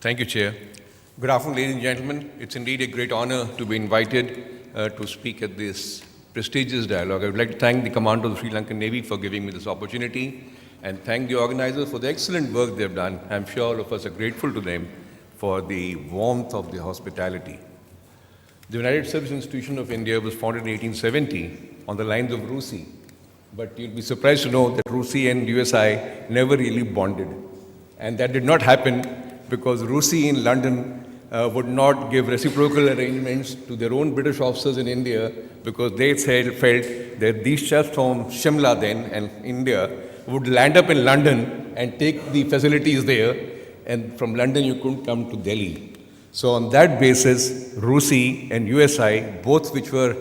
Thank you, Chair. Good afternoon, ladies and gentlemen. It's indeed a great honor to be invited to speak at this prestigious dialogue. I would like to thank the Commander of the Sri Lankan Navy for giving me this opportunity and thank the organizers for the excellent work they've done. I'm sure all of us are grateful to them for the warmth of the hospitality. The United Service Institution of India was founded in 1870 on the lines of RUSI, but you'll be surprised to know that RUSI and USI never really bonded. And that did not happen because RUSI in London would not give reciprocal arrangements to their own British officers in India because they felt that these chefs from Shimla then and India would land up in London and take the facilities there, and from London you couldn't come to Delhi. So on that basis, RUSI and USI, both which were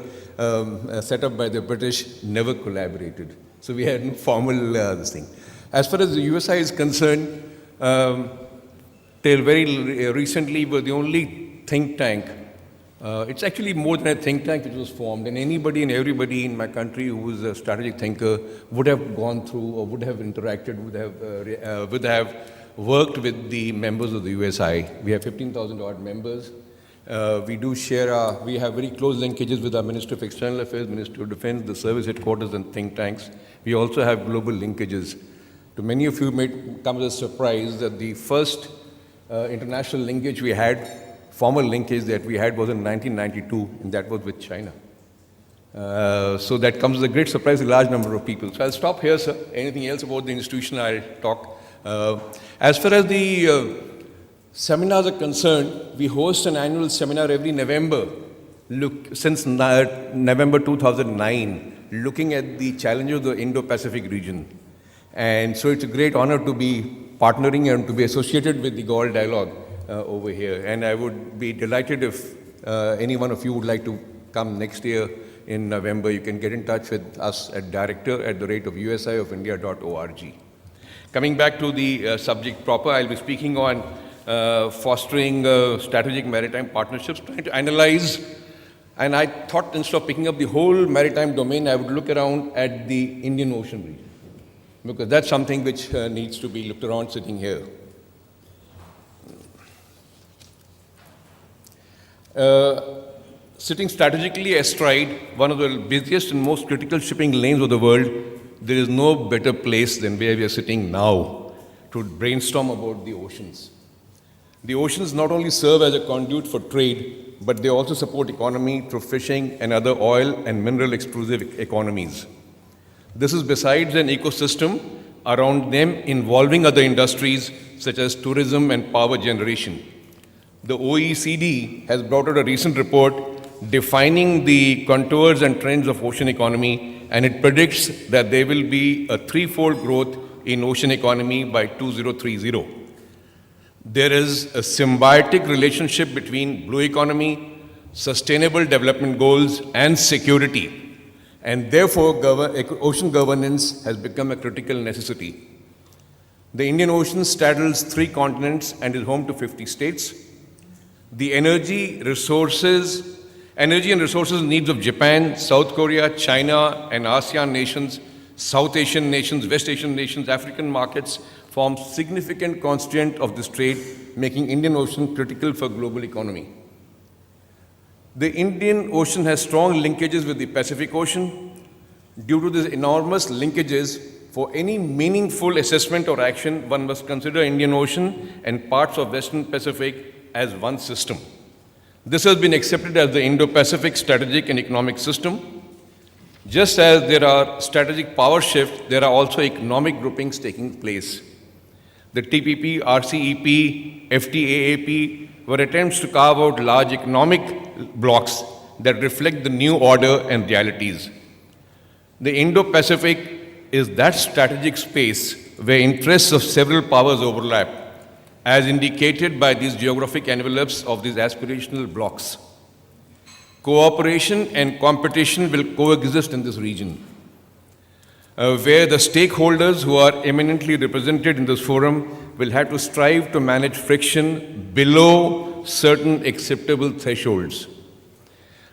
set up by the British, never collaborated. So we had no formal this thing. As far as the USI is concerned, till very recently were the only think tank. It's actually more than a think tank which was formed, and anybody and everybody in my country who was a strategic thinker would have gone through or would have interacted, would have worked with the members of the USI. We have 15,000 odd members. We have very close linkages with our Ministry of External Affairs, Ministry of Defense, the service headquarters and think tanks. We also have global linkages. To many of you, it may come as a surprise that the first international linkage we had, formal linkage that we had was in 1992, and that was with China. So that comes as a great surprise to a large number of people. So I'll stop here, sir. Anything else about the institution, I'll talk. As far as the seminars are concerned, we host an annual seminar every November, since November 2009, looking at the challenges of the Indo-Pacific region. And so it's a great honor to be partnering and to be associated with the Gaul Dialogue over here. And I would be delighted if any one of you would like to come next year in November. You can get in touch with us at director@usiofindia.org. Coming back to the subject proper, I'll be speaking on fostering strategic maritime partnerships, trying to analyze. And I thought instead of picking up the whole maritime domain, I would look around at the Indian Ocean region, because that's something which needs to be looked around sitting here. Sitting strategically astride one of the busiest and most critical shipping lanes of the world, there is no better place than where we are sitting now to brainstorm about the oceans. The oceans not only serve as a conduit for trade, but they also support economy through fishing and other oil and mineral exclusive economies. This is besides an ecosystem around them involving other industries such as tourism and power generation. The OECD has brought out a recent report defining the contours and trends of ocean economy, and it predicts that there will be a threefold growth in ocean economy by 2030. There is a symbiotic relationship between blue economy, sustainable development goals, and security. And therefore, ocean governance has become a critical necessity. The Indian Ocean straddles 3 continents and is home to 50 states. The energy and resources needs of Japan, South Korea, China, and ASEAN nations, South Asian nations, West Asian nations, African markets form significant constituent of this trade, making Indian Ocean critical for global economy. The Indian Ocean has strong linkages with the Pacific Ocean. Due to these enormous linkages, for any meaningful assessment or action, one must consider Indian Ocean and parts of Western Pacific as one system. This has been accepted as the Indo-Pacific strategic and economic system. Just as there are strategic power shifts, there are also economic groupings taking place. The TPP, RCEP, FTAAP were attempts to carve out large economic blocks that reflect the new order and realities. The Indo-Pacific is that strategic space where interests of several powers overlap, as indicated by these geographic envelopes of these aspirational blocks. Cooperation and competition will coexist in this region, where the stakeholders who are eminently represented in this forum will have to strive to manage friction below certain acceptable thresholds.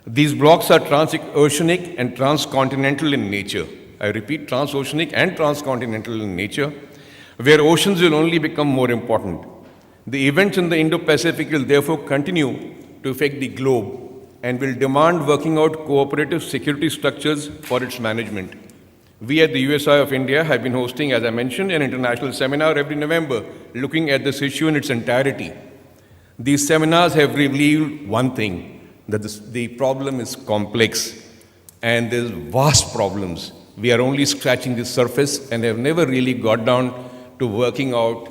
These blocks are transoceanic and transcontinental in nature. I repeat, transoceanic and transcontinental in nature, where oceans will only become more important. The events in the Indo-Pacific will therefore continue to affect the globe and will demand working out cooperative security structures for its management. We at the USI of India have been hosting, as I mentioned, an international seminar every November looking at this issue in its entirety. These seminars have revealed one thing, that the problem is complex and there's vast problems. We are only scratching the surface and have never really got down to working out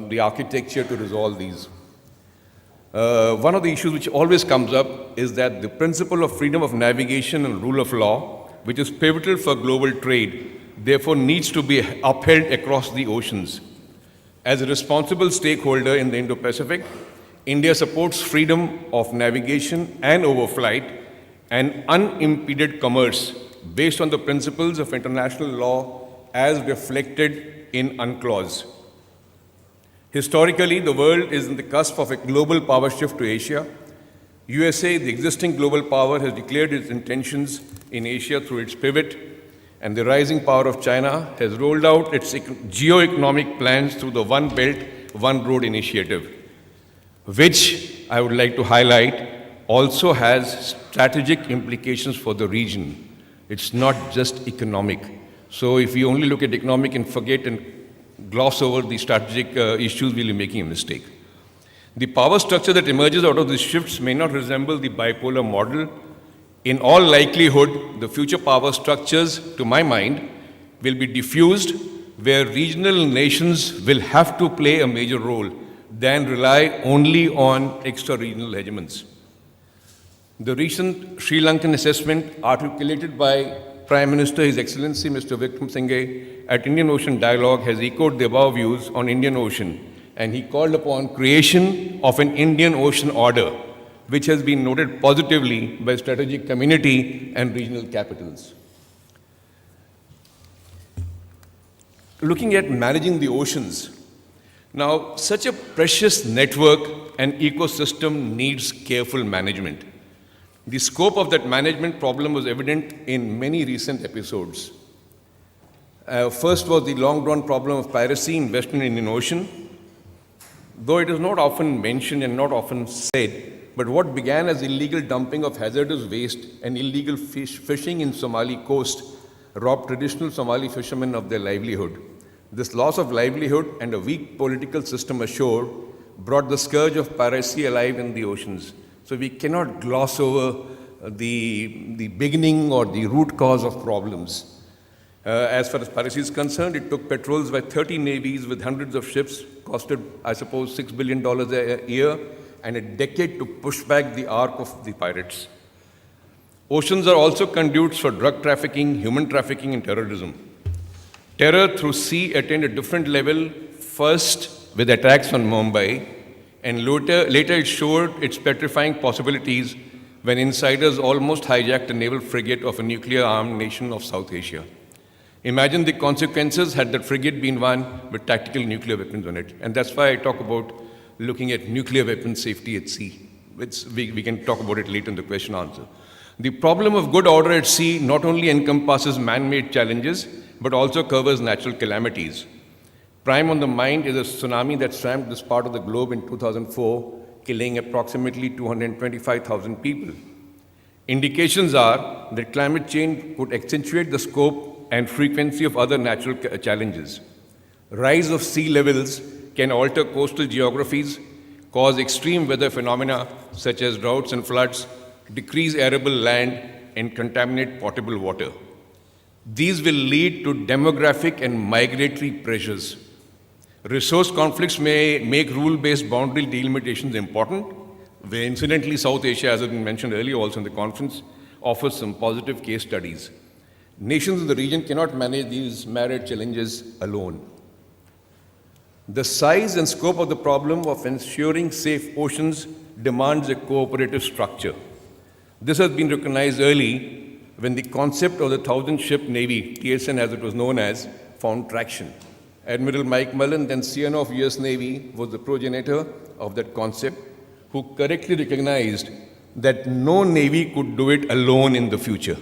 the architecture to resolve these. One of the issues which always comes up is that the principle of freedom of navigation and rule of law, which is pivotal for global trade, therefore needs to be upheld across the oceans. As a responsible stakeholder in the Indo-Pacific, India supports freedom of navigation and overflight and unimpeded commerce based on the principles of international law as reflected in UNCLOS. Historically, the world is in the cusp of a global power shift to Asia. USA, the existing global power, has declared its intentions in Asia through its pivot, and the rising power of China has rolled out its geo-economic plans through the One Belt, One Road initiative, which I would like to highlight also has strategic implications for the region. It's not just economic. So if we only look at economic and forget and gloss over the strategic issues, we'll be making a mistake. The power structure that emerges out of these shifts may not resemble the bipolar model. In all likelihood, the future power structures, to my mind, will be diffused, where regional nations will have to play a major role than rely only on extra-regional hegemons. The recent Sri Lankan assessment articulated by Prime Minister, His Excellency Mr. Vikram Singh at Indian Ocean Dialogue has echoed the above views on Indian Ocean, and he called upon creation of an Indian Ocean Order, which has been noted positively by strategic community and regional capitals. Looking at managing the oceans, now such a precious network and ecosystem needs careful management. The scope of that management problem was evident in many recent episodes. First was the long-drawn problem of piracy in Western Indian Ocean. Though it is not often mentioned and not often said, but what began as illegal dumping of hazardous waste and illegal fishing in Somali coast robbed traditional Somali fishermen of their livelihood. This loss of livelihood and a weak political system ashore brought the scourge of piracy alive in the oceans. So we cannot gloss over the beginning or the root cause of problems. As far as piracy is concerned, it took patrols by 30 navies with hundreds of ships, costed, I suppose, $6 billion a year, and a decade to push back the arc of the pirates. Oceans are also conduits for drug trafficking, human trafficking, and terrorism. Terror through sea attained a different level, first with attacks on Mumbai, and later it showed its petrifying possibilities when insiders almost hijacked a naval frigate of a nuclear-armed nation of South Asia. Imagine the consequences had that frigate been one with tactical nuclear weapons on it. And that's why I talk about looking at nuclear weapon safety at sea. We can talk about it later in the question answer. The problem of good order at sea not only encompasses man-made challenges, but also covers natural calamities. Prime on the mind is a tsunami that swamped this part of the globe in 2004, killing approximately 225,000 people. Indications are that climate change could accentuate the scope and frequency of other natural challenges. Rise of sea levels can alter coastal geographies, cause extreme weather phenomena such as droughts and floods, decrease arable land, and contaminate potable water. These will lead to demographic and migratory pressures. Resource conflicts may make rule-based boundary delimitations important, where incidentally South Asia, as has been mentioned earlier also in the conference, offers some positive case studies. Nations in the region cannot manage these myriad challenges alone. The size and scope of the problem of ensuring safe oceans demands a cooperative structure. This has been recognized early when the concept of the 1,000-ship Navy, TSN as it was known as, found traction. Admiral Mike Mullen, then CNO of US Navy, was the progenitor of that concept, who correctly recognized that no Navy could do it alone in the future.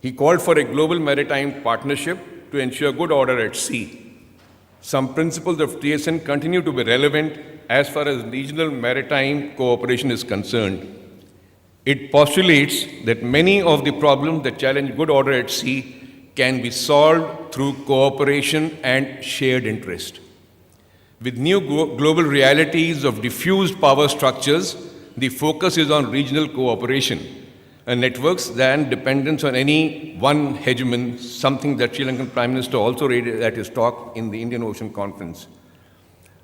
He called for a global maritime partnership to ensure good order at sea. Some principles of TSN continue to be relevant as far as regional maritime cooperation is concerned. It postulates that many of the problems that challenge good order at sea can be solved through cooperation and shared interest. With new global realities of diffused power structures, the focus is on regional cooperation and networks than dependence on any one hegemon, something that Sri Lankan Prime Minister also raised at his talk in the Indian Ocean Conference.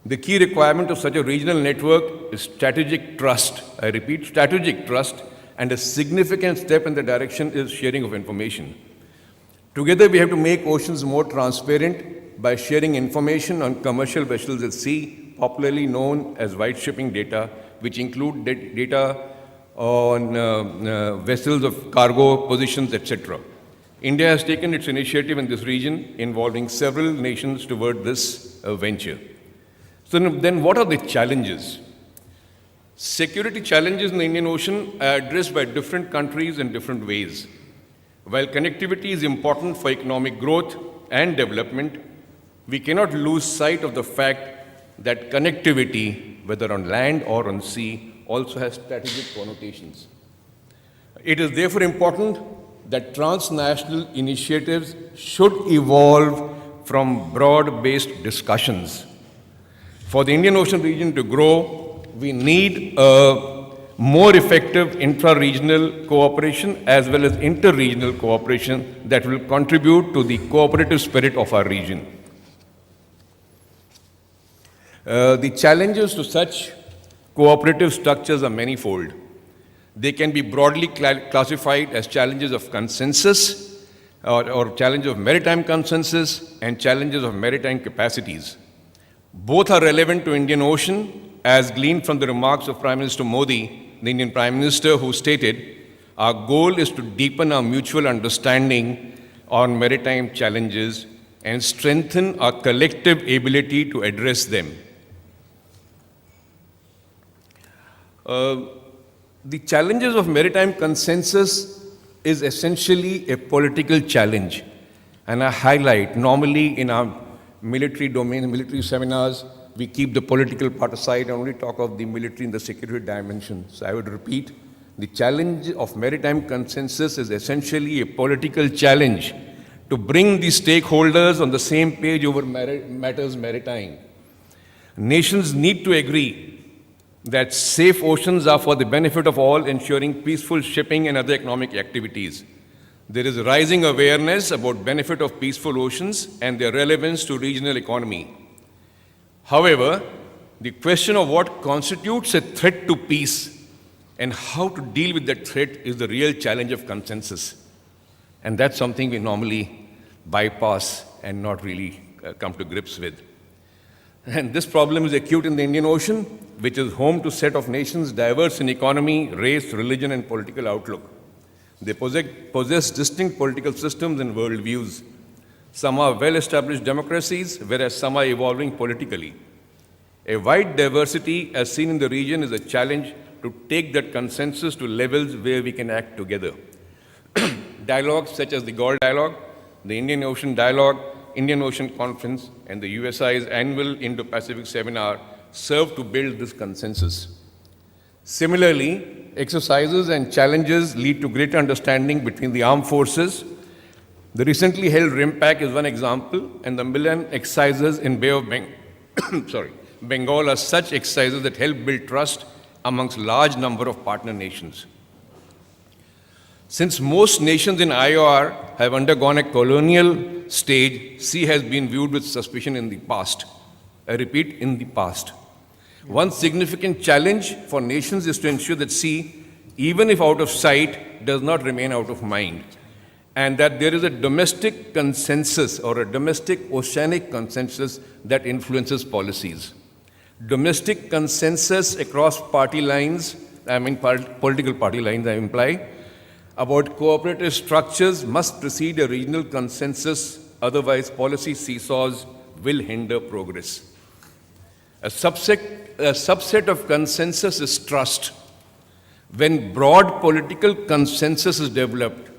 The key requirement of such a regional network is strategic trust. I repeat, strategic trust, and a significant step in the direction is sharing of information. Together, we have to make oceans more transparent by sharing information on commercial vessels at sea, popularly known as white shipping data, which include data on vessels of cargo positions, etc. India has taken its initiative in this region, involving several nations toward this venture. So then what are the challenges? Security challenges in the Indian Ocean are addressed by different countries in different ways. While connectivity is important for economic growth and development, we cannot lose sight of the fact that connectivity, whether on land or on sea, also has strategic connotations. It is therefore important that transnational initiatives should evolve from broad-based discussions. For the Indian Ocean region to grow, we need a more effective intra-regional cooperation as well as inter-regional cooperation that will contribute to the cooperative spirit of our region. The challenges to such cooperative structures are manifold. They can be broadly classified as challenges of consensus or challenges of maritime consensus and challenges of maritime capacities. Both are relevant to Indian Ocean, as gleaned from the remarks of Prime Minister Modi, the Indian Prime Minister, who stated, "Our goal is to deepen our mutual understanding on maritime challenges and strengthen our collective ability to address them." The challenges of maritime consensus is essentially a political challenge. And I highlight, normally in our military domain, military seminars, we keep the political part aside and only talk of the military and the security dimension. So I would repeat, the challenge of maritime consensus is essentially a political challenge to bring the stakeholders on the same page over matters maritime. Nations need to agree that safe oceans are for the benefit of all, ensuring peaceful shipping and other economic activities. There is rising awareness about benefit of peaceful oceans and their relevance to regional economy. However, the question of what constitutes a threat to peace and how to deal with that threat is the real challenge of consensus. And that's something we normally bypass and not really come to grips with. And this problem is acute in the Indian Ocean, which is home to a set of nations diverse in economy, race, religion, and political outlook. They possess distinct political systems and worldviews. Some are well-established democracies, whereas some are evolving politically. A wide diversity, as seen in the region, is a challenge to take that consensus to levels where we can act together. Dialogues such as the Gaul Dialogue, the Indian Ocean Dialogue, Indian Ocean Conference, and the USI's annual Indo-Pacific Seminar serve to build this consensus. Similarly, exercises and challenges lead to greater understanding between the armed forces. The recently held RIMPAC is one example, and the Milan exercises in Bay of Bengal are such exercises that help build trust amongst large number of partner nations. Since most nations in IOR have undergone a colonial stage, sea has been viewed with suspicion in the past. I repeat, in the past. One significant challenge for nations is to ensure that sea, even if out of sight, does not remain out of mind, and that there is a domestic consensus or a domestic oceanic consensus that influences policies. Domestic consensus across party lines, political party lines, I imply, about cooperative structures must precede a regional consensus, otherwise policy seesaws will hinder progress. A subset of consensus is trust. When broad political consensus is developed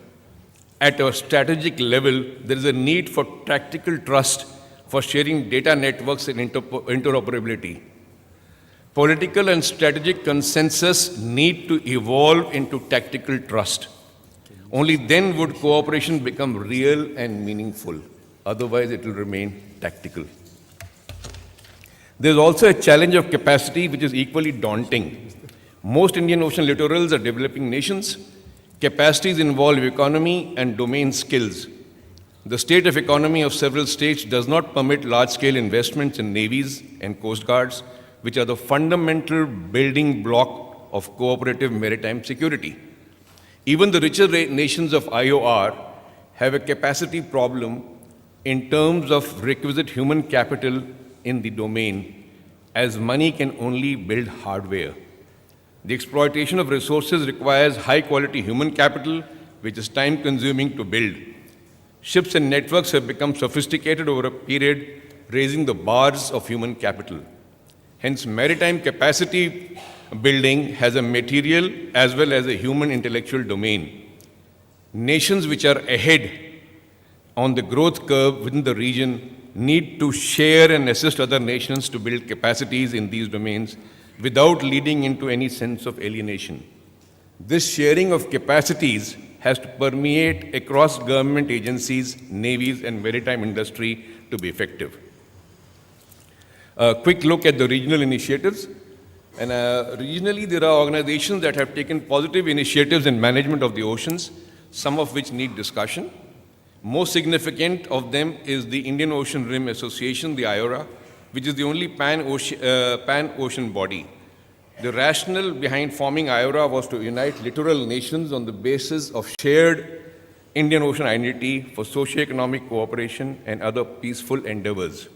at a strategic level, there is a need for tactical trust for sharing data networks and interoperability. Political and strategic consensus need to evolve into tactical trust. Only then would cooperation become real and meaningful. Otherwise, it will remain tactical. There is also a challenge of capacity which is equally daunting. Most Indian Ocean littorals are developing nations. Capacities involve economy and domain skills. The state of economy of several states does not permit large-scale investments in navies and coast guards, which are the fundamental building block of cooperative maritime security. Even the richer nations of IOR have a capacity problem in terms of requisite human capital in the domain, as money can only build hardware. The exploitation of resources requires high-quality human capital, which is time-consuming to build. Ships and networks have become sophisticated over a period, raising the bars of human capital. Hence, maritime capacity building has a material as well as a human intellectual domain. Nations which are ahead on the growth curve within the region need to share and assist other nations to build capacities in these domains without leading into any sense of alienation. This sharing of capacities has to permeate across government agencies, navies, and maritime industry to be effective. A quick look at the regional initiatives. And regionally, there are organizations that have taken positive initiatives in management of the oceans, some of which need discussion. Most significant of them is the Indian Ocean Rim Association, the IORA, which is the only pan-ocean body. The rationale behind forming IORA was to unite littoral nations on the basis of shared Indian Ocean identity for socio-economic cooperation and other peaceful endeavors.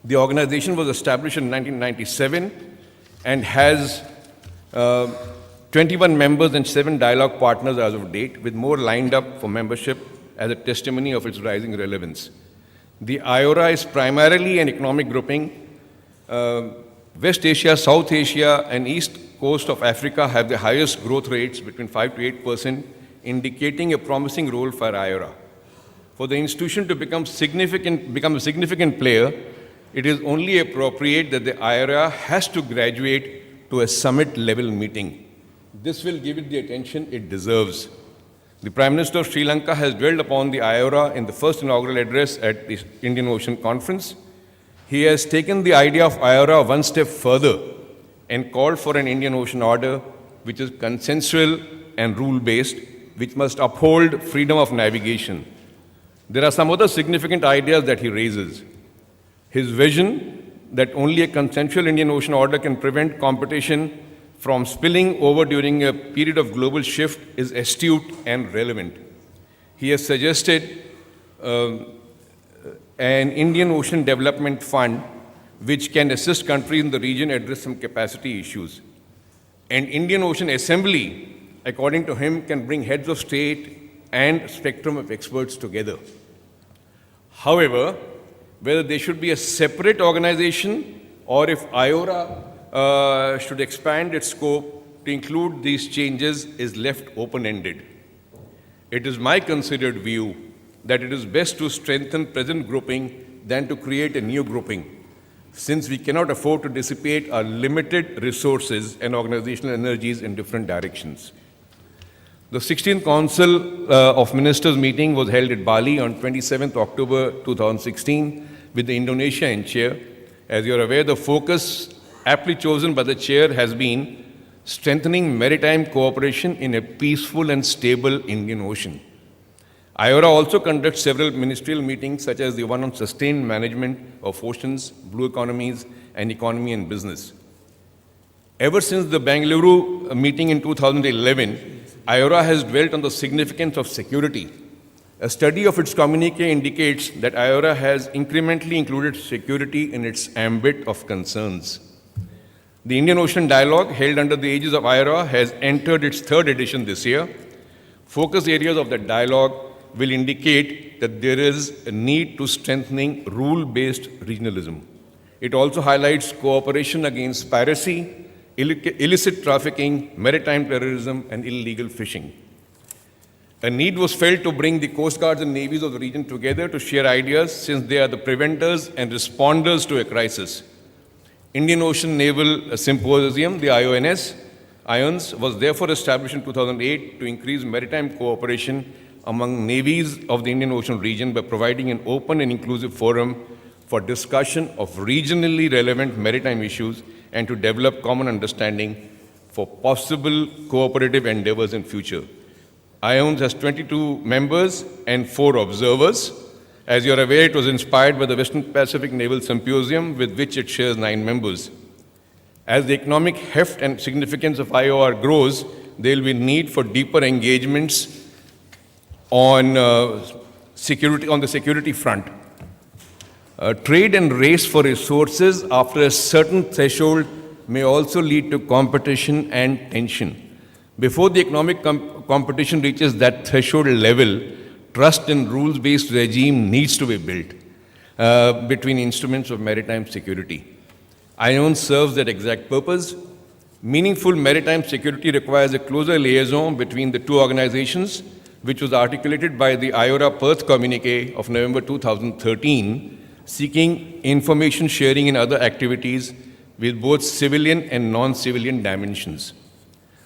The organization was established in 1997 and has 21 members and 7 dialogue partners as of date, with more lined up for membership as a testimony of its rising relevance. The IORA is primarily an economic grouping. West Asia, South Asia, and East Coast of Africa have the highest growth rates, between 5 to 8%, indicating a promising role for IORA. For the institution to become a significant player, it is only appropriate that the IORA has to graduate to a summit-level meeting. This will give it the attention it deserves. The Prime Minister of Sri Lanka has dwelled upon the IORA in the first inaugural address at the Indian Ocean Conference. He has taken the idea of IORA one step further and called for an Indian Ocean Order which is consensual and rule-based, which must uphold freedom of navigation. There are some other significant ideas that he raises. His vision that only a consensual Indian Ocean Order can prevent competition from spilling over during a period of global shift is astute and relevant. He has suggested an Indian Ocean Development Fund which can assist countries in the region address some capacity issues. An Indian Ocean Assembly, according to him, can bring heads of state and spectrum of experts together. However, whether they should be a separate organization or if IORA should expand its scope to include these changes is left open-ended. It is my considered view that it is best to strengthen present grouping than to create a new grouping, since we cannot afford to dissipate our limited resources and organizational energies in different directions. The 16th Council of Ministers meeting was held at Bali on 27th October 2016 with the Indonesia in chair. As you are aware, the focus aptly chosen by the chair has been strengthening maritime cooperation in a peaceful and stable Indian Ocean. IORA also conducts several ministerial meetings, such as the one on sustained management of oceans, blue economies, and economy and business. Ever since the Bengaluru meeting in 2011, IORA has dwelt on the significance of security. A study of its communiqué indicates that IORA has incrementally included security in its ambit of concerns. The Indian Ocean Dialogue, held under the aegis of IORA, has entered its 3rd edition this year. Focus areas of the dialogue will indicate that there is a need to strengthening rule-based regionalism. It also highlights cooperation against piracy, illicit trafficking, maritime terrorism, and illegal fishing. A need was felt to bring the coast guards and navies of the region together to share ideas since they are the preventers and responders to a crisis. Indian Ocean Naval Symposium, the IONS, was therefore established in 2008 to increase maritime cooperation among navies of the Indian Ocean region by providing an open and inclusive forum for discussion of regionally relevant maritime issues and to develop common understanding for possible cooperative endeavors in future. IONS has 22 members and 4 observers. As you are aware, it was inspired by the Western Pacific Naval Symposium, with which it shares 9 members. As the economic heft and significance of IOR grows, there will be need for deeper engagements on the security front. Trade and race for resources after a certain threshold may also lead to competition and tension. Before the economic competition reaches that threshold level, trust in rules-based regime needs to be built between instruments of maritime security. ION serves that exact purpose. Meaningful maritime security requires a closer liaison between the two organizations, which was articulated by the IORA Perth communique of November 2013, seeking information sharing in other activities with both civilian and non-civilian dimensions.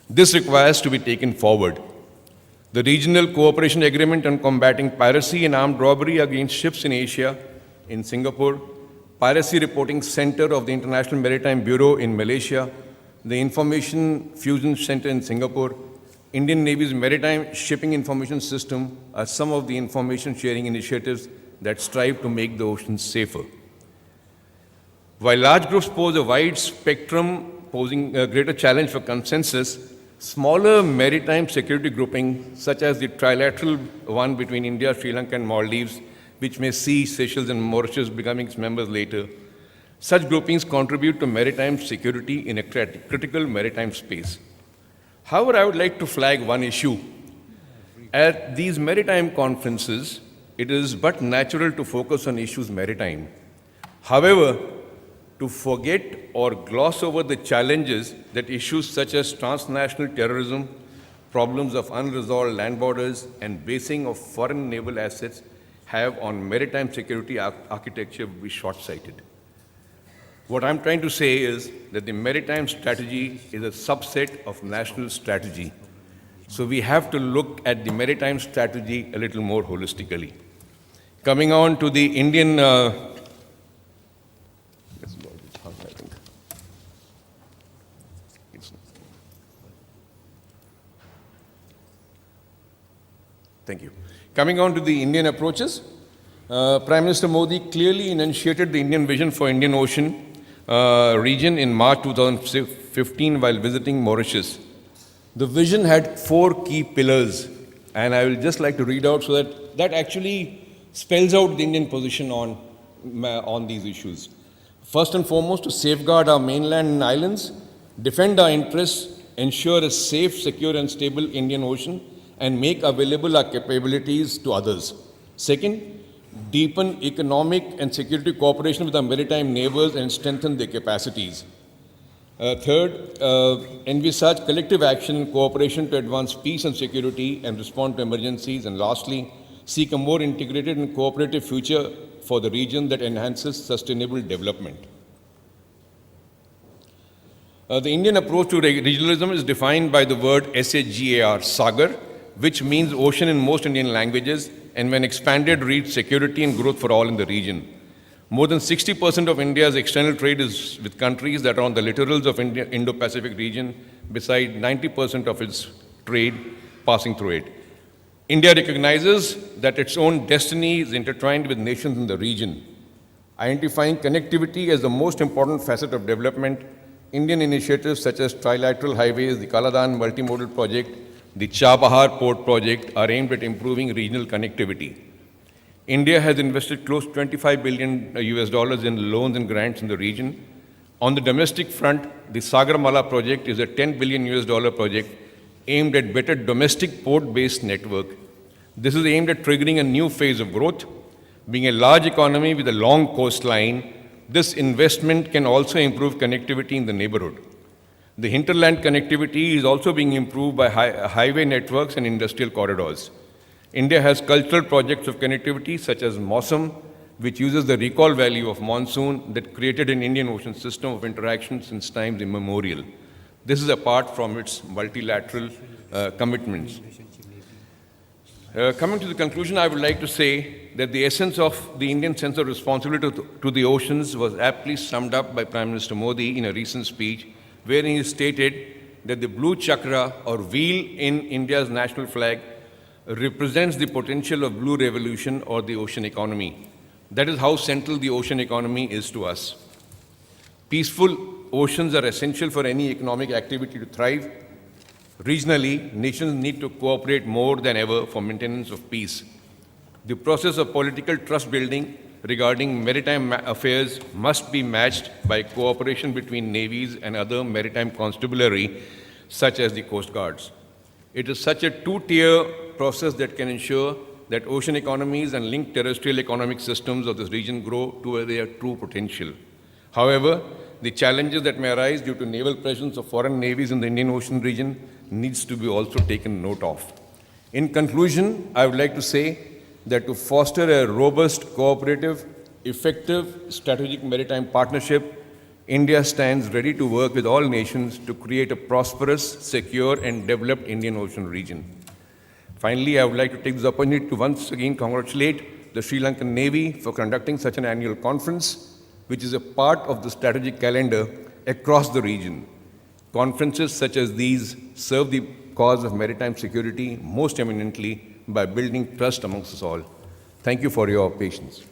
This requires to be taken forward. The Regional Cooperation Agreement on Combating Piracy and Armed Robbery Against Ships in Asia in Singapore, Piracy Reporting Center of the International Maritime Bureau in Malaysia, the Information Fusion Center in Singapore, Indian Navy's Maritime Shipping Information System are some of the information sharing initiatives that strive to make the oceans safer. While large groups pose a wide spectrum, posing a greater challenge for consensus, smaller maritime security groupings, such as the trilateral one between India, Sri Lanka, and Maldives, which may see Seychelles and Mauritius becoming its members later, such groupings contribute to maritime security in a critical maritime space. However, I would like to flag one issue. At these maritime conferences, it is but natural to focus on issues maritime. However, to forget or gloss over the challenges that issues such as transnational terrorism, problems of unresolved land borders, and basing of foreign naval assets have on maritime security architecture would be short-sighted. What I'm trying to say is that the maritime strategy is a subset of national strategy. So we have to look at the maritime strategy a little more holistically. Coming on to the Indian Thank you. Coming on to the Indian approaches, Prime Minister Modi clearly enunciated the Indian vision for Indian Ocean region in March 2015 while visiting Mauritius. The vision had 4 key pillars, and I will just like to read out so that actually spells out the Indian position on these issues. First and foremost, to safeguard our mainland and islands, defend our interests, ensure a safe, secure, and stable Indian Ocean, and make available our capabilities to others. Second, deepen economic and security cooperation with our maritime neighbors and strengthen their capacities. Third, envisage collective action and cooperation to advance peace and security and respond to emergencies. And lastly, seek a more integrated and cooperative future for the region that enhances sustainable development. The Indian approach to regionalism is defined by the word SAGAR, Sagar, which means ocean in most Indian languages, and when expanded, reads security and growth for all in the region. More than 60% of India's external trade is with countries that are on the littorals of Indo-Pacific region, beside 90% of its trade passing through it. India recognizes that its own destiny is intertwined with nations in the region. Identifying connectivity as the most important facet of development, Indian initiatives such as trilateral highways, the Kaladan multimodal project, the Chabahar port project are aimed at improving regional connectivity. India has invested close to $25 billion in loans and grants in the region. On the domestic front, the Sagarmala project is a $10 billion project aimed at better domestic port-based network. This is aimed at triggering a new phase of growth. Being a large economy with a long coastline, this investment can also improve connectivity in the neighborhood. The hinterland connectivity is also being improved by highway networks and industrial corridors. India has cultural projects of connectivity such as Mausam, which uses the recall value of monsoon that created an Indian Ocean system of interaction since times immemorial. This is apart from its multilateral commitments. Coming to the conclusion, I would like to say that the essence of the Indian sense of responsibility to the oceans was aptly summed up by Prime Minister Modi in a recent speech, wherein he stated that the blue chakra or wheel in India's national flag represents the potential of blue revolution or the ocean economy. That is how central the ocean economy is to us. Peaceful oceans are essential for any economic activity to thrive. Regionally, nations need to cooperate more than ever for maintenance of peace. The process of political trust building regarding maritime affairs must be matched by cooperation between navies and other maritime constabulary, such as the Coast Guards. It is such a two-tier process that can ensure that ocean economies and linked terrestrial economic systems of this region grow to their true potential. However, the challenges that may arise due to naval presence of foreign navies in the Indian Ocean region needs to be also taken note of. In conclusion, I would like to say that to foster a robust, cooperative, effective, strategic maritime partnership, India stands ready to work with all nations to create a prosperous, secure, and developed Indian Ocean region. Finally, I would like to take this opportunity to once again congratulate the Sri Lankan Navy for conducting such an annual conference, which is a part of the strategic calendar across the region. Conferences such as these serve the cause of maritime security most eminently by building trust amongst us all. Thank you for your patience.